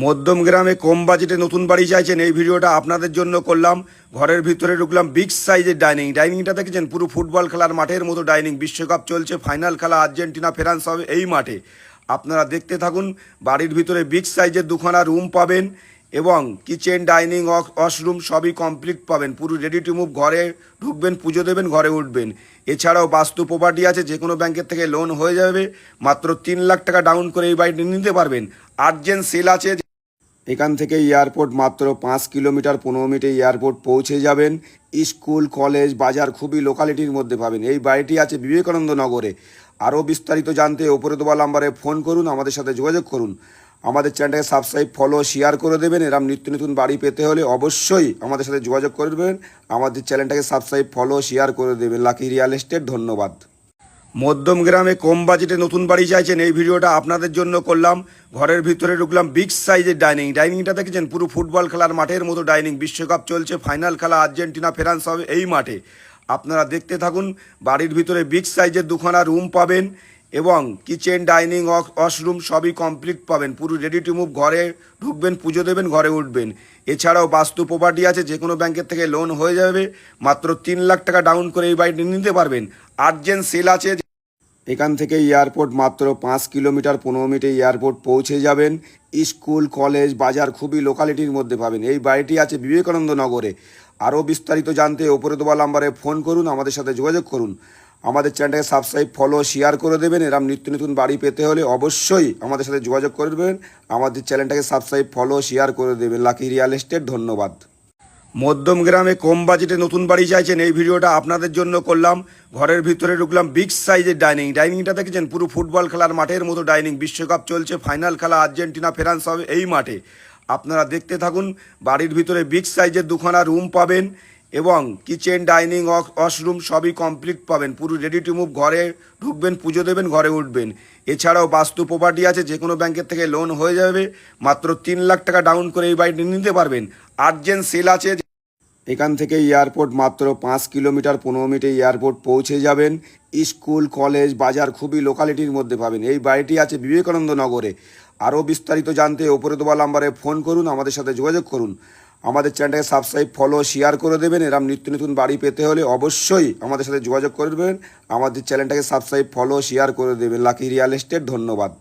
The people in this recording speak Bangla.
মধ্যম গ্রামে কম বাজেটে নতুন বাড়ি চাইছেন, এই ভিডিওটা আপনাদের জন্য করলাম। ঘরের ভিতরে ঢুকলাম, বিগ সাইজের ডাইনিংটা দেখেছেন, পুরো ফুটবল খেলার মাঠের মতো ডাইনিং। বিশ্বকাপ চলছে, ফাইনাল খেলা আর্জেন্টিনা ফ্রান্স হবে এই মাঠে। আপনারা দেখতে থাকুন। বাড়ির ভিতরে বিগ সাইজের দুখানা রুম পাবেন এবং কিচেন, ডাইনিং, ওয়াশরুম সবই কমপ্লিট পাবেন। পুরো রেডি টু মুভ। ঘরে ঢুকবেন, পুজো দেবেন, ঘরে উঠবেন। এছাড়াও বাস্তু প্রপার্টি আছে, যে কোনো ব্যাংকের থেকে লোন হয়ে যাবে। মাত্র 3 লাখ টাকা ডাউন করে এই বাড়িটি নিতে পারবেন। আর্জেন্ট সেল আছে। এখান থেকে এয়ারপোর্ট মাত্র 5 কিলোমিটার, 15 মিনিটে এয়ারপোর্ট পৌঁছে যাবেন। স্কুল, কলেজ, বাজার খুবই লোকালিটির মধ্যে পাবেন। এই বাড়িটি আছে বিবেকানন্দ নগরে। আরও বিস্তারিত জানতে ওপরে দেওয়া নাম্বারে ফোন করুন, আমাদের সাথে যোগাযোগ করুন। আমাদের চ্যানেলটাকে সাবস্ক্রাইব, ফলো, শেয়ার করে দেবেন। এরকম নিত্য নতুন বাড়ি পেতে হলে অবশ্যই আমাদের সাথে যোগাযোগ করে দেবেন। আমাদের চ্যানেলটাকে সাবস্ক্রাইব, ফলো, শেয়ার করে দেবেন। লাকি রিয়েল এস্টেট, ধন্যবাদ। মধ্যম গ্রামে কম বাজেটে নতুন বাড়ি চাইছেন, এই ভিডিওটা আপনাদের জন্য করলাম। ঘরের ভিতরে ঢুকলাম, বিগ সাইজের ডাইনিংটা দেখেছেন, পুরো ফুটবল খেলার মাঠের মতো ডাইনিং। বিশ্বকাপ চলছে, ফাইনাল খেলা আর্জেন্টিনা ফ্রান্স হবে এই মাঠে। আপনারা দেখতে থাকুন। বাড়ির ভিতরে বিগ সাইজের দুখানা রুম পাবেন এবং কিচেন, ডাইনিং, ওয়াশরুম সবই কমপ্লিট পাবেন। পুরো রেডি টু মুভ। ঘরে ঢুকবেন, পুজো দেবেন, ঘরে উঠবেন। এছাড়াও বাস্তু প্রপার্টি আছে, যে কোনো ব্যাংকের থেকে লোন হয়ে যাবে। মাত্র 3 লাখ টাকা ডাউন করে এই বাড়িটি নিতে পারবেন। আর্জেন্ট সেল আছে। এখান থেকে এয়ারপোর্ট মাত্র 5 কিলোমিটার, 15 মিনিটে এয়ারপোর্ট পৌঁছে যাবেন। স্কুল, কলেজ, বাজার খুবই লোকালিটির মধ্যে পাবেন। এই বাড়িটি আছে বিবেকানন্দ নগরে। আরও বিস্তারিত জানতে ওপরে দেওয়া নাম্বারে ফোন করুন, আমাদের সাথে যোগাযোগ করুন। আমাদের চ্যানেলটাকে সাবস্ক্রাইব, ফলো, শেয়ার করে দেবেন। এরকম নিত্য নতুন বাড়ি পেতে হলে অবশ্যই আমাদের সাথে যোগাযোগ করে দেবেন। আমাদের চ্যানেলটাকে সাবস্ক্রাইব, ফলো, শেয়ার করে দেবেন। লাকি রিয়েল এস্টেট, ধন্যবাদ। মধ্যম গ্রামে কম বাজেটে নতুন বাড়ি চাইছেন, এই ভিডিওটা আপনাদের জন্য করলাম। ঘরের ভিতরে ঢুকলাম, বিগ সাইজের ডাইনিংটা দেখেছেন, পুরো ফুটবল খেলার মাঠের মতো ডাইনিং। বিশ্বকাপ চলছে, ফাইনাল খেলা আর্জেন্টিনা ফ্রান্স হবে এই মাঠে। আপনারা দেখতে থাকুন। বাড়ির ভিতরে বিগ সাইজের দুখানা রুম পাবেন এবং কিচেন, ডাইনিং, ওয়াশরুম সবই কমপ্লিট পাবেন। পুরো রেডি টু মুভ। ঘরে ঢুকবেন, পুজো দেবেন, ঘরে উঠবেন। এছাড়াও বাস্তু প্রপার্টি আছে, যে কোনো ব্যাংকের থেকে লোন হয়ে যাবে। মাত্র 3 লাখ টাকা ডাউন করে এই বাড়িটি নিতে পারবেন। আর্জেন্ট সেল আছে। এখান থেকে এয়ারপোর্ট মাত্র 5 কিলোমিটার, 15 মিনিটে এয়ারপোর্ট পৌঁছে যাবেন। স্কুল, কলেজ, বাজার খুবই লোকালিটির মধ্যে পাবেন। এই বাড়িটি আছে বিবেকানন্দ নগরে। আরও বিস্তারিত জানতে ওপরে দেওয়া নাম্বারে ফোন করুন, আমাদের সাথে যোগাযোগ করুন। আমাদের চ্যানেলটাকে সাবস্ক্রাইব, ফলো, শেয়ার করে দেবেন। এরকম নিত্য নতুন বাড়ি পেতে হলে অবশ্যই আমাদের সাথে যোগাযোগ করে দেবেন। আমাদের চ্যানেলটাকে সাবস্ক্রাইব, ফলো, শেয়ার করে দেবেন। লাকি রিয়েল এস্টেট, ধন্যবাদ।